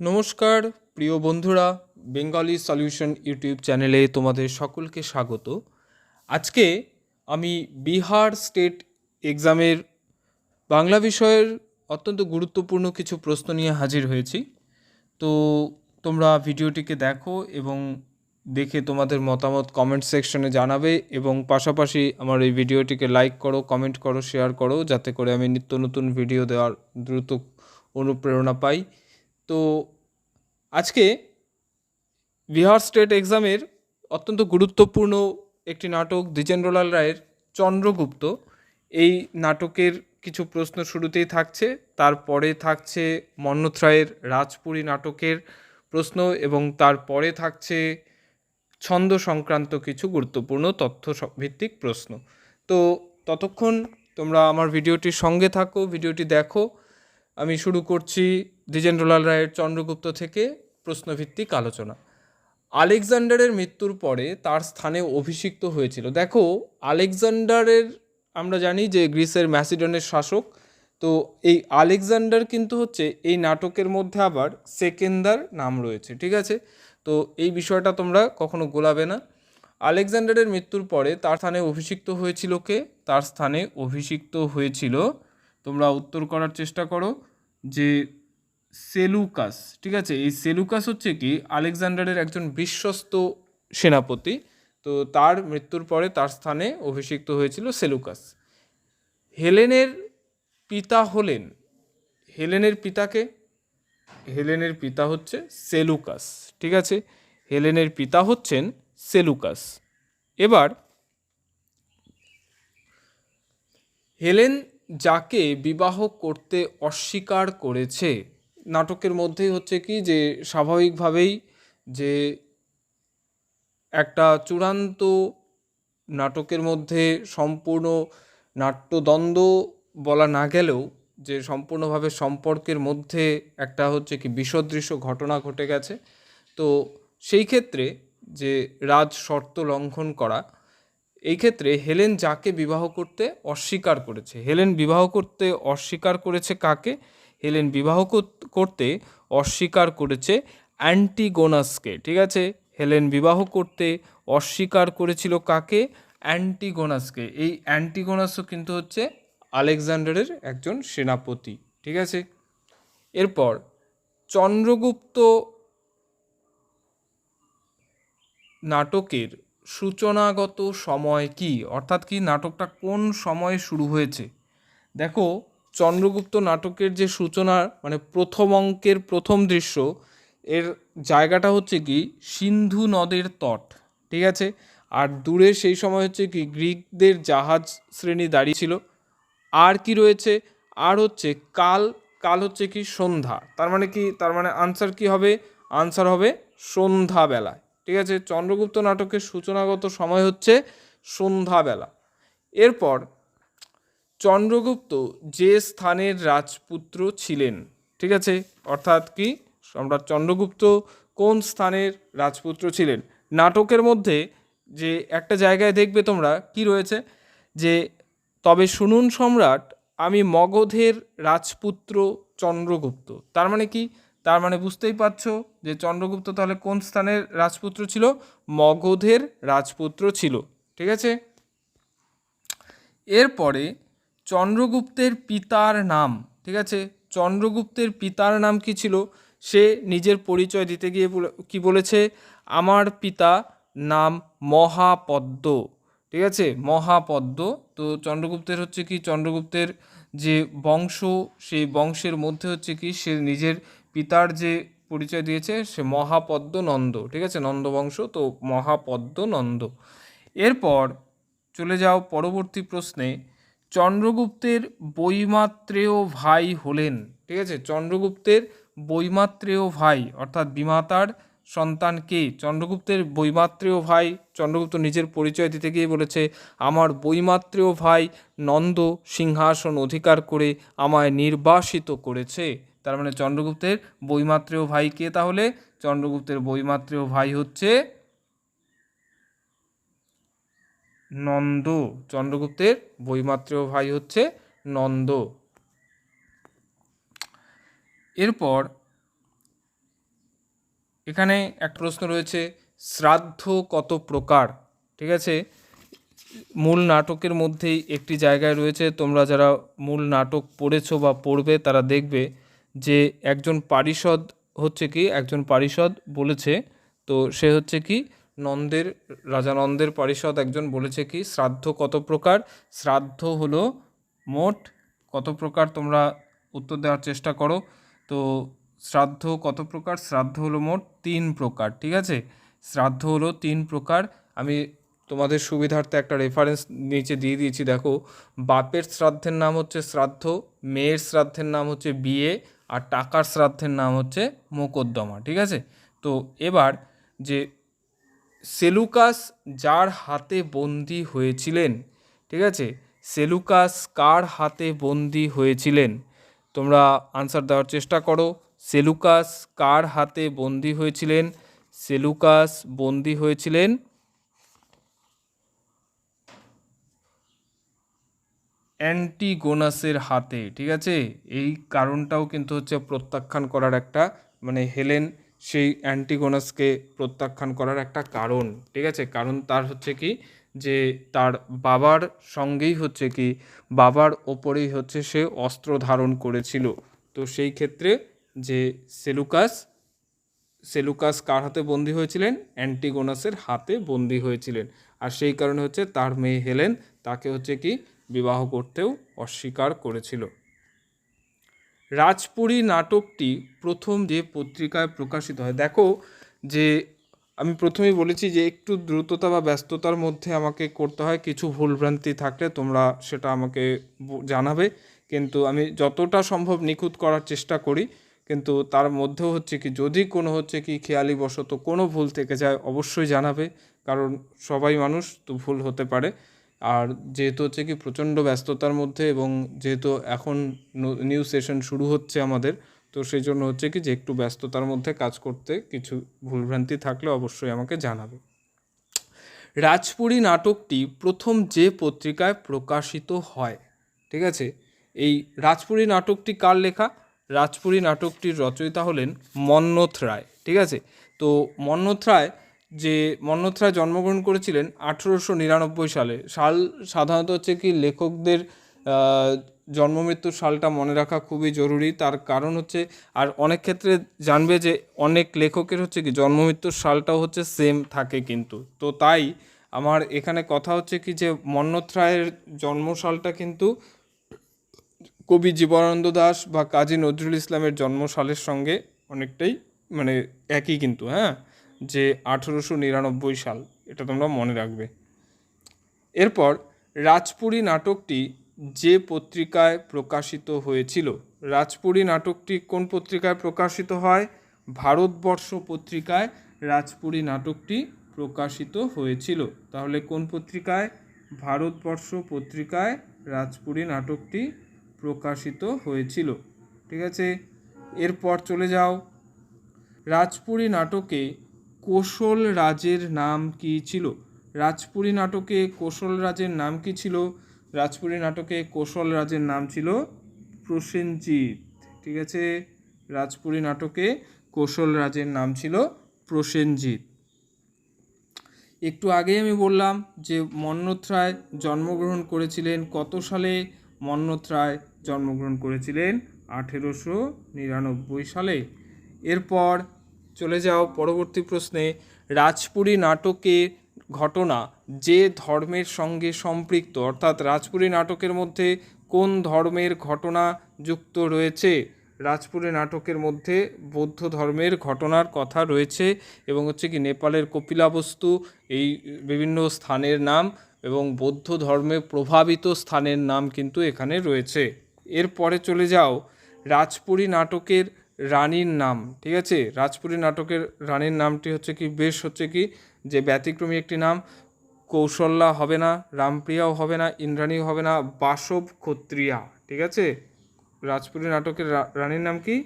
নমস্কার প্রিয় বন্ধুরা, বেঙ্গলি সলিউশন ইউটিউব চ্যানেলে তোমাদের সকলকে স্বাগত। আজকে আমি বিহার স্টেট এক্সামের বাংলা বিষয়ের অত্যন্ত গুরুত্বপূর্ণ কিছু প্রশ্ন নিয়ে হাজির হয়েছি। তো তোমরা ভিডিওটিকে দেখো এবং দেখে তোমাদের মতামত কমেন্ট সেকশনে জানাবে এবং পাশাপাশি আমার এই ভিডিওটিকে লাইক করো, কমেন্ট করো, শেয়ার করো, যাতে করে আমি নিত্য নতুন ভিডিও দেওয়ার দ্রুত অনুপ্রেরণা পাই। তো আজকে বিহার স্টেট এক্সামের অত্যন্ত গুরুত্বপূর্ণ একটি নাটক দ্বিজেন্দ্রলাল রায়ের চন্দ্রগুপ্ত। এই নাটকের কিছু প্রশ্ন শুরুতেই থাকছে, তারপরে থাকছে মন্মথ রায়ের রাজপুরী নাটকের প্রশ্ন এবং তারপরে থাকছে ছন্দ সংক্রান্ত কিছু গুরুত্বপূর্ণ তথ্য ভিত্তিক প্রশ্ন। তো ততক্ষণ তোমরা আমার ভিডিওটির সঙ্গে থাকো, ভিডিওটি দেখো। আমি শুরু করছি দ্বিজেন্দ্রলাল রায়ের চন্দ্রগুপ্ত থেকে প্রশ্নভিত্তিক আলোচনা। আলেকজান্ডারের মৃত্যুর পরে তার স্থানে অভিষিক্ত হয়েছিল। দেখো, আলেকজান্ডারের আমরা জানি যে গ্রিসের ম্যাসিডনের শাসক। তো এই আলেকজান্ডার কিন্তু হচ্ছে এই নাটকের মধ্যে আবার সেকেন্দার নাম রয়েছে, ঠিক আছে? তো এই বিষয়টা তোমরা কখনো গোলাবে না। আলেকজান্ডারের মৃত্যুর পরে তার স্থানে অভিষিক্ত হয়েছিল কে? তার স্থানে অভিষিক্ত হয়েছিল, তোমরা উত্তর করার চেষ্টা করো, যে সেলুকাস। ঠিক আছে, এই সেলুকাস হচ্ছে কি আলেকজান্ডারের একজন বিশ্বস্ত সেনাপতি। তো তার মৃত্যুর পরে তার স্থানে অভিষিক্ত হয়েছিল সেলুকাস। হেলেনের পিতা হলেন, হেলেনের পিতাকে, হেলেনের পিতা হচ্ছে সেলুকাস। ঠিক আছে, হেলেনের পিতা হচ্ছেন সেলুকাস। এবার হেলেন যাকে বিবাহ করতে অস্বীকার করেছে, নাটকের মধ্যেই হচ্ছে কি যে স্বাভাবিকভাবেই যে একটা চূড়ান্ত নাটকের মধ্যে সম্পূর্ণ নাট্যদ্বন্দ্ব বলা না গেলেও যে সম্পূর্ণভাবে সম্পর্কের মধ্যে একটা হচ্ছে কি বিষদৃশ্য ঘটনা ঘটে গেছে। তো সেই ক্ষেত্রে যে রাজ শর্ত লঙ্ঘন করা, এই ক্ষেত্রে হেলেন যাকে বিবাহ করতে অস্বীকার করেছে, হেলেন বিবাহ করতে অস্বীকার করেছে কাকে? হেলেন বিবাহ করতে অস্বীকার করেছে অ্যান্টিগোনাসকে। ঠিক আছে, হেলেন বিবাহ করতে অস্বীকার করেছিল কাকে? অ্যান্টিগোনাসকে। এই অ্যান্টিগোনাসও কিন্তু হচ্ছে আলেকজান্ডারের একজন সেনাপতি। ঠিক আছে, এরপর চন্দ্রগুপ্ত নাটকের সূচনাগত সময় কি? অর্থাৎ কি নাটকটা কোন সময়ে শুরু হয়েছে? দেখো, চন্দ্রগুপ্ত নাটকের যে সূচনা, মানে প্রথম অঙ্কের প্রথম দৃশ্য, এর জায়গাটা হচ্ছে কি সিন্ধু নদের তট। ঠিক আছে, আর দূরে সেই সময় হচ্ছে কি গ্রিকদের জাহাজ শ্রেণী দাঁড়িয়ে ছিল। আর কি রয়েছে? আর হচ্ছে কাল, কাল হচ্ছে কি সন্ধ্যা। তার মানে কি, তার মানে আনসার কি হবে? আনসার হবে সন্ধ্যাবেলায়। ঠিক আছে, চন্দ্রগুপ্ত নাটকের সূচনাগত সময় হচ্ছে সন্ধ্যাবেলা। এরপর চন্দ্রগুপ্ত যে স্থানের রাজপুত্র ছিলেন, ঠিক আছে, অর্থাৎ কি সম্রাট চন্দ্রগুপ্ত কোন স্থানের রাজপুত্র ছিলেন? নাটকের মধ্যে যে একটা জায়গায় দেখবে তোমরা কি রয়েছে, যে তবে শুনুন সম্রাট, আমি মগধের রাজপুত্র চন্দ্রগুপ্ত। তার মানে কি? তার মানে বুঝতেই পারছো যে চন্দ্রগুপ্ত তাহলে কোন স্থানের রাজপুত্র ছিল? মগধের রাজপুত্র ছিল। ঠিক আছে, এরপরে চন্দ্রগুপ্তের পিতার নাম। ঠিক আছে, চন্দ্রগুপ্তের পিতার নাম কি ছিল? সে নিজের পরিচয় দিতে গিয়ে কি বলেছে? আমার পিতা নাম মহাপদ্ম। ঠিক আছে, মহাপদ্ম। তো চন্দ্রগুপ্তের হচ্ছে কি, চন্দ্রগুপ্তের যে বংশ, সেই বংশের মধ্যে হচ্ছে কি সে নিজের পিতার যে পরিচয় দিয়েছে সে মহাপদ্ম নন্দ। ঠিক আছে, নন্দ বংশ, তো মহাপদ্ম নন্দ। এরপর চলে যাও পরবর্তী প্রশ্নে। চন্দ্রগুপ্তের বৈমাত্রেয় ভাই হলেন। ঠিক আছে, চন্দ্রগুপ্তের বৈমাত্রেয় ভাই অর্থাৎ বিমাতার সন্তান কে? চন্দ্রগুপ্তের বৈমাত্রেয় ভাই, চন্দ্রগুপ্ত নিজের পরিচয় দিতে গিয়ে বলেছে আমার বৈমাত্রেয় ভাই নন্দ সিংহাসন অধিকার করে আমায় নির্বাসিত করেছে। তার মানে চন্দ্রগুপ্তের বৈমাত্রেয় ভাই কে? তাহলে চন্দ্রগুপ্তের বৈমাত্রেয় ভাই হচ্ছে নন্দ। চন্দ্রগুপ্তের বৈমাত্রেয় ভাই হচ্ছে নন্দ। এরপর এখানে একটা প্রশ্ন রয়েছে, শ্রাদ্ধ কত প্রকার? ঠিক আছে, মূল নাটকের মধ্যেই একটি জায়গায় রয়েছে, তোমরা যারা মূল নাটক পড়েছো বা পড়বে তারা দেখবে যে একজন পারিষদ একজন পারিষদ বলেছে, তো সে হচ্ছে কি নন্দের, রাজা নন্দের পারিষদ একজন বলেছে কি শ্রাদ্ধ কত প্রকার। শ্রাদ্ধ হলো মোট কত প্রকার, তোমরা উত্তর দেওয়ার চেষ্টা করো। তো শ্রাদ্ধ কত প্রকার? শ্রাদ্ধ হলো মোট 3 প্রকার। ঠিক আছে, শ্রাদ্ধ হলো 3 প্রকার। আমি তোমাদের সুবিধার্থে একটা রেফারেন্স নিচে দিয়ে দিয়েছি, দেখো। বাপের শ্রাদ্ধের নাম হচ্ছে শ্রাদ্ধ, মেয়ের শ্রাদ্ধের নাম হচ্ছে বিয়ে, আর টাকার শ্রাদ্ধের নাম হচ্ছে মোকদ্দমা। ঠিক আছে, তো এবার যে সেলুকাস যার হাতে বন্দী হয়েছিলেন, ঠিক আছে, সেলুকাস কার হাতে বন্দী হয়েছিলেন? তোমরা আনসার দেওয়ার চেষ্টা করো। সেলুকাস কার হাতে বন্দী হয়েছিলেন? সেলুকাস বন্দী হয়েছিলেন অ্যান্টিগোনাসের হাতে। ঠিক আছে, এই কারণটাও কিন্তু হচ্ছে প্রত্যাখ্যান করার একটা, মানে হেলেন সেই অ্যান্টিগোনাসকে প্রত্যাখ্যান করার একটা কারণ। ঠিক আছে, কারণ তার হচ্ছে কি যে তার বাবার সঙ্গেই হচ্ছে কি বাবার ওপরেই হচ্ছে সে অস্ত্র ধারণ করেছিল। তো সেই ক্ষেত্রে যে সেলুকাস কার হাতে বন্দী হয়েছিলেন? অ্যান্টিগোনাসের হাতে বন্দী হয়েছিলেন। আর সেই কারণে হচ্ছে তার মেয়ে হেলেন তাকে হচ্ছে কি বিবাহ করতেও অস্বীকার করেছিল। রাজপুরী নাটকটি প্রথম যে পত্রিকায় প্রকাশিত হয়, দেখো যে আমি প্রথমেই বলেছি যে একটু দ্রুততা বা ব্যস্ততার মধ্যে আমাকে করতে হয়, কিছু ভুলভ্রান্তি থাকলে তোমরা সেটা আমাকে জানাবে, কিন্তু আমি যতটা সম্ভব নিখুঁত করার চেষ্টা করি। কিন্তু তার মধ্যেও হচ্ছে কি যদি কোনো হচ্ছে কি খেয়ালিবশত কোনো ভুল থেকে যায় অবশ্যই জানাবে, কারণ সবাই মানুষ, তো ভুল হতে পারে। আর যেহেতু হচ্ছে কি প্রচণ্ড ব্যস্ততার মধ্যে এবং যেহেতু এখন নিউ সেশন শুরু হচ্ছে আমাদের, তো সেই জন্য হচ্ছে কি যে একটু ব্যস্ততার মধ্যে কাজ করতে কিছু ভুলভ্রান্তি থাকলে অবশ্যই আমাকে জানাবে। রাজপুরী নাটকটি প্রথম যে পত্রিকায় প্রকাশিত হয়, ঠিক আছে, এই রাজপুরী নাটকটি কার লেখা? রাজপুরী নাটকটির রচয়িতা হলেন মন্মথ রায়। ঠিক আছে, তো মন্মথ রায় জন্মগ্রহণ করেছিলেন 1899 সালে। সাল সাধারণত হচ্ছে কি লেখকদের জন্মমৃত্যুর সালটা মনে রাখা খুবই জরুরি, তার কারণ হচ্ছে, আর অনেক ক্ষেত্রে জানবে যে অনেক লেখকের হচ্ছে কি জন্মমৃত্যুর সালটাও হচ্ছে সেম থাকে কিন্তু, তো তাই আমার এখানে কথা হচ্ছে কি যে মন্মথ রায়ের জন্মসালটা কিন্তু কবি জীবনানন্দ দাশ বা কাজী নজরুল ইসলামের জন্মসালের সঙ্গে অনেকটাই মানে একই কিন্তু, হ্যাঁ, যে 1899 সাল, এটা তোমরা মনে রাখবে। এরপর রাজপুরী নাটকটি যে পত্রিকায় প্রকাশিত হয়েছিল, রাজপুরী নাটকটি কোন পত্রিকায় প্রকাশিত হয়? ভারতবর্ষ পত্রিকায় রাজপুরী নাটকটি প্রকাশিত হয়েছিল। তাহলে কোন পত্রিকায়? ভারতবর্ষ পত্রিকায় রাজপুরী নাটকটি প্রকাশিত হয়েছিল। ঠিক আছে, এরপর চলে যাও। রাজপুরী নাটকে কোশল রাজের নাম কি ছিল? রাজপুরী নাটকে কোশল রাজের নাম কি ছিল? রাজপুরী নাটকে কোশল রাজের নাম ছিল প্রসেনজিৎ। ঠিক আছে, রাজপুরী নাটকে কোশল রাজের নাম ছিল প্রসেনজিৎ। একটু আগেই আমি বললাম যে মন্মথ রায় জন্মগ্রহণ করেছিলেন কত সালে? মন্মথ রায় জন্মগ্রহণ করেছিলেন 1899 সালে। এরপর চলে যাও পরবর্তী প্রশ্নে। রাজপুরী নাটকের ঘটনা যে ধর্মের সঙ্গে সম্পৃক্ত, অর্থাৎ রাজপুরী নাটকের মধ্যে কোন ধর্মের ঘটনা যুক্ত রয়েছে? রাজপুরী নাটকের মধ্যে বৌদ্ধ ধর্মের ঘটনার কথা রয়েছে, এবং হচ্ছে কি নেপালের কপিলাবস্তু, এই বিভিন্ন স্থানের নাম এবং বৌদ্ধ ধর্মে প্রভাবিত স্থানের নাম কিন্তু এখানে রয়েছে। এরপরে চলে যাও রাজপুরী নাটকের রানীর নাম। ঠিক আছে, রাজপুরী নাটকের রানীর নামটি হচ্ছে কি বেশ হচ্ছে কি যে ব্যতিক্রমী একটি নাম। কৌশল্যা হবে না, রামপ্রিয়াও হবে না, ইন্দ্রাণীও হবে না, বাসব ক্ষত্রিয়া। ঠিক আছে, রাজপুরী নাটকের রানীর নাম কি?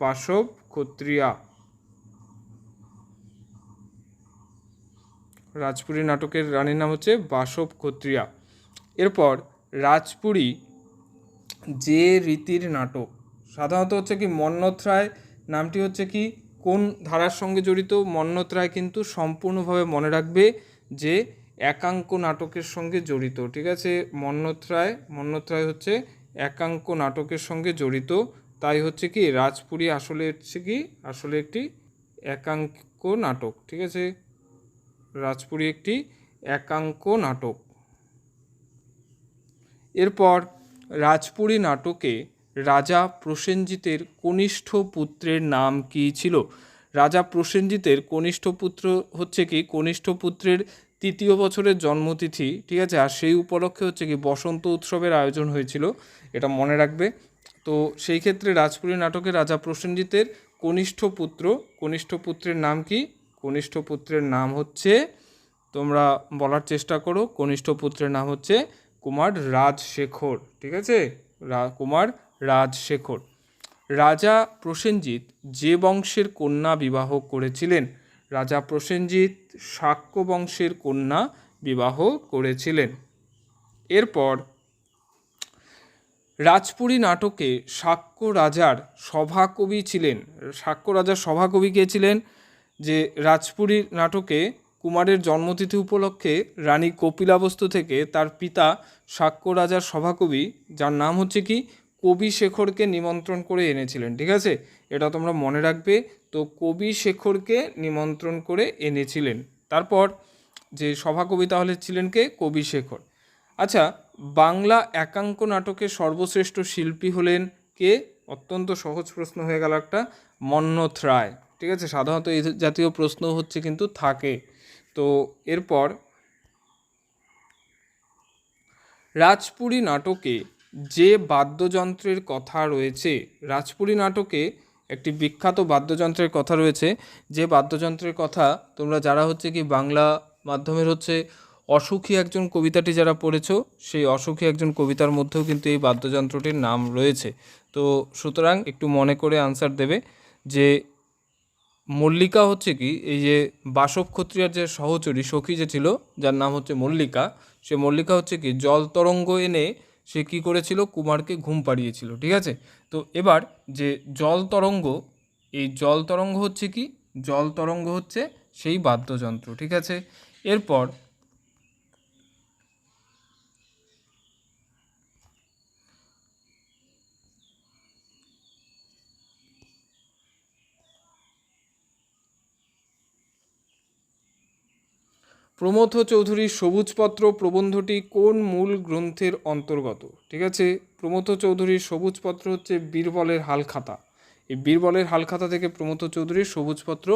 বাসব ক্ষত্রিয়া। রাজপুরী নাটকের রানীর নাম হচ্ছে বাসব ক্ষত্রিয়া। এরপর রাজপুরী যে রীতির নাটক, সাধারণত হচ্ছে কি মন্মথ রায় নামটি হচ্ছে কি কোন ধারার সঙ্গে জড়িত? মন্মথরায় কিন্তু সম্পূর্ণভাবে মনে রাখবে যে একাঙ্ক নাটকের সঙ্গে জড়িত, ঠিক আছে। মন্মথরায় হচ্ছে একাঙ্ক নাটকের সঙ্গে জড়িত, তাই হচ্ছে কি রাজপুরী আসলে হচ্ছে কি আসলে একটি একাঙ্ক নাটক, ঠিক আছে। রাজপুরী একটি একাঙ্ক নাটক। এরপর রাজপুরী নাটকে রাজা প্রসেনজিতের কনিষ্ঠ পুত্রের নাম কি ছিল? রাজা প্রসেনজিতের কনিষ্ঠ পুত্র হচ্ছে কি কনিষ্ঠ পুত্রের 3য় বছরের জন্মতিথি, ঠিক আছে। আর সেই উপলক্ষে হচ্ছে কি বসন্ত উৎসবের আয়োজন হয়েছিল, এটা মনে রাখবে। তো সেই ক্ষেত্রে রাজপুরী নাটকে রাজা প্রসেনজিতের কনিষ্ঠ পুত্রের নাম কি? কনিষ্ঠ পুত্রের নাম হচ্ছে, তোমরা বলার চেষ্টা করো, কনিষ্ঠ পুত্রের নাম হচ্ছে কুমার রাজশেখর, ঠিক আছে। কুমার রাজশেখর। রাজা প্রসেনজিৎ যে বংশের কন্যা বিবাহ করেছিলেন? রাজা প্রসেনজিৎ শাক্য বংশের কন্যা বিবাহ করেছিলেন। এরপর রাজপুরী নাটকে শাক্য রাজার সভাকবি ছিলেন। শাক্য রাজার সভাকবি কে ছিলেন? যে রাজপুরী নাটকে কুমারের জন্মতিথি উপলক্ষে রানী কপিলাবস্তু থেকে তার পিতা শাক্য রাজার সভাকবি, যার নাম হচ্ছে কি কবি শেখরকে নিমন্ত্রণ করে এনেছিলেন, ঠিক আছে। এটা তোমরা মনে রাখবে। তো কবি শেখরকে নিমন্ত্রণ করে এনেছিলেন। তারপর যে সভাকবি তাহলে ছিলেন কে? কবি শেখর। আচ্ছা, বাংলা একাঙ্ক নাটকের সর্বশ্রেষ্ঠ শিল্পী হলেন কে? অত্যন্ত সহজ প্রশ্ন হয়ে গেল একটা, মন্মথরায়, ঠিক আছে। সাধারণত এই জাতীয় প্রশ্ন হচ্ছে কিন্তু থাকে। তো এরপর রাজপুরী নাটকে যে বাদ্যযন্ত্রের কথা রয়েছে, রাজপুরী নাটকে একটি বিখ্যাত বাদ্যযন্ত্রের কথা রয়েছে, যে বাদ্যযন্ত্রের কথা তোমরা যারা হচ্ছে কি বাংলা মাধ্যমের হচ্ছে অসুখী একজন কবিতাটি যারা পড়েছো, সেই অসুখী একজন কবিতার মধ্যেও কিন্তু এই বাদ্যযন্ত্রটির নাম রয়েছে। তো সুতরাং একটু মনে করে আনসার দেবে যে মল্লিকা হচ্ছে কি এই যে বাসব ক্ষত্রিয়ার যে সহচরী সখী যে ছিল, যার নাম হচ্ছে মল্লিকা, সে মল্লিকা হচ্ছে কি জল তরঙ্গ এনে সে কি করেছিল? কুমারকে ঘুম পাড়িয়েছিল, ঠিক আছে। তো এবার যে জল তরঙ্গ, এই জল তরঙ্গ হচ্ছে কি? জল তরঙ্গ হচ্ছে সেই বাদ্যযন্ত্র, ঠিক আছে। এরপর প্রমথ চৌধুরীর সবুজপত্র প্রবন্ধটি কোন মূল গ্রন্থের অন্তর্গত? ঠিক আছে, প্রমথ চৌধুরীর সবুজপত্র হচ্ছে বীরবলের হালখাতা। এই বীরবলের হালখাতা থেকে প্রমথ চৌধুরীর সবুজপত্র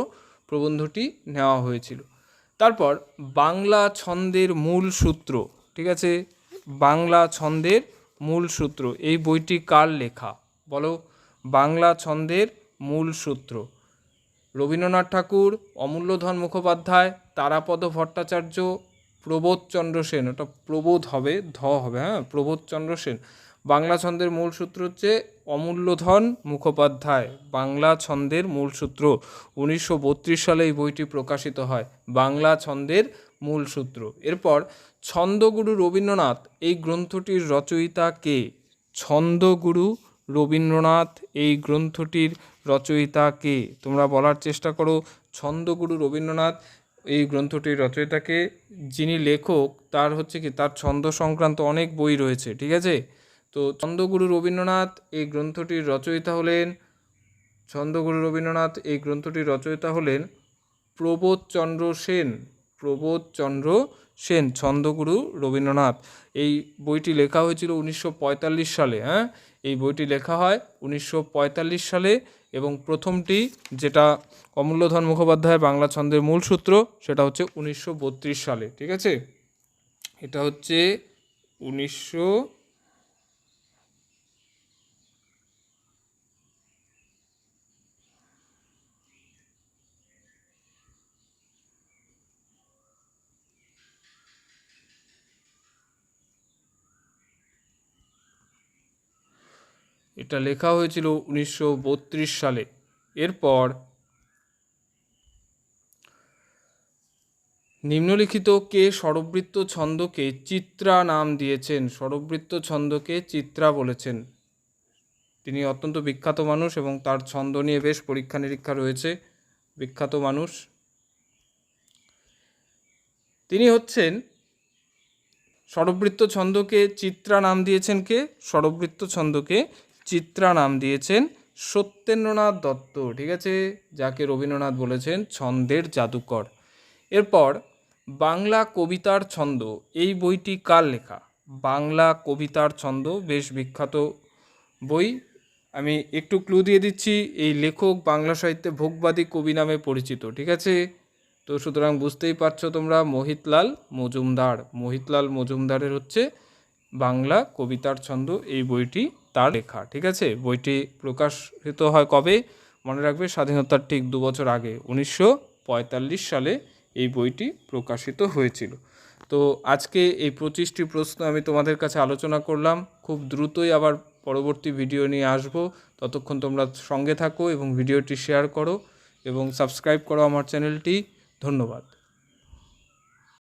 প্রবন্ধটি নেওয়া হয়েছিল। তারপর বাংলা ছন্দের মূল সূত্র, ঠিক আছে, বাংলা ছন্দের মূল সূত্র, এই বইটি কার লেখা? বলো, বাংলা ছন্দের মূল সূত্র। রবীন্দ্রনাথ ঠাকুর, অমূল্যধন মুখোপাধ্যায়, তারাপদ ভট্টাচার্য, প্রবোধচন্দ্র সেন। ওটা প্রবোধ হবে, হবে, হ্যাঁ, প্রবোধচন্দ্র সেন। বাংলা ছন্দের মূল সূত্র হচ্ছে অমূল্যধন মুখোপাধ্যায়। বাংলা ছন্দের মূল সূত্র 1932 সালে এই বইটি প্রকাশিত হয়, বাংলা ছন্দের মূল সূত্র। এরপর ছন্দগুরু রবীন্দ্রনাথ এই গ্রন্থটির রচয়িতা কে? ছন্দগুরু রবীন্দ্রনাথ এই গ্রন্থটির রচয়িতা কে? তোমরা বলার চেষ্টা করো, ছন্দগুরু রবীন্দ্রনাথ এই গ্রন্থটির রচয়িতাকে। যিনি লেখক তার হচ্ছে কি তার ছন্দ সংক্রান্ত অনেক বই রয়েছে, ঠিক আছে। তো ছন্দগুরু রবীন্দ্রনাথ এই গ্রন্থটির রচয়িতা হলেন, ছন্দগুরু রবীন্দ্রনাথ এই গ্রন্থটির রচয়িতা হলেন প্রবোধচন্দ্র সেন। প্রবোধচন্দ্র সেন ছন্দগুরু রবীন্দ্রনাথ। এই বইটি লেখা হয়েছিল 1945 সালে, হ্যাঁ, এই বইটি লেখা হয় 1945 সালে। এবং প্রথমটি যেটা অমূল্যধন মুখোপাধ্যায় বাংলা ছন্দের মূল সূত্র, সেটা হচ্ছে 1932 সালে, ঠিক আছে। এটা হচ্ছে 1900, এটা লেখা হয়েছিল 1932 সালে। এরপর নিম্নলিখিত কে স্বরবৃত্ত ছন্দকে চিত্রা নাম দিয়েছেন? স্বরবৃত্ত ছন্দকে চিত্রা বলেছেন। তিনি অত্যন্ত বিখ্যাত মানুষ এবং তার ছন্দ নিয়ে বেশ পরীক্ষা নিরীক্ষা রয়েছে। বিখ্যাত মানুষ। তিনি হচ্ছেন ষড়বৃত্ত ছন্দকে চিত্রা নাম দিয়েছেন কে? ষড়বৃত্ত ছন্দকে চিত্রা নাম দিয়েছেন সত্যেন্দ্রনাথ দত্ত, ঠিক আছে, যাকে রবীন্দ্রনাথ বলেছেন ছন্দের জাদুকর। এরপর বাংলা কবিতার ছন্দ, এই বইটি কার লেখা? বাংলা কবিতার ছন্দ বেশ বিখ্যাত বই। আমি একটু ক্লু দিয়ে দিচ্ছি, এই লেখক বাংলা সাহিত্যে ভোগবাদী কবি নামে পরিচিত, ঠিক আছে। তো সুতরাং বুঝতেই পারছো তোমরা, মোহিতলাল মজুমদার। মোহিতলাল মজুমদারের হচ্ছে বাংলা কবিতার ছন্দ, এই বইটি তার লেখা, ঠিক আছে। বইটি প্রকাশিত হয় কবে? মনে রাখবে, স্বাধীনতার ঠিক 2 বছর আগে 1945 সালে এই বইটি প্রকাশিত হয়েছিল। তো আজকে এই 25টি প্রশ্ন আমি তোমাদের কাছে আলোচনা করলাম। খুব দ্রুতই আবার পরবর্তী ভিডিও নিয়ে আসবো। ততক্ষণ তোমরা সঙ্গে থাকো এবং ভিডিওটি শেয়ার করো এবং সাবস্ক্রাইব করো আমার চ্যানেলটি। ধন্যবাদ।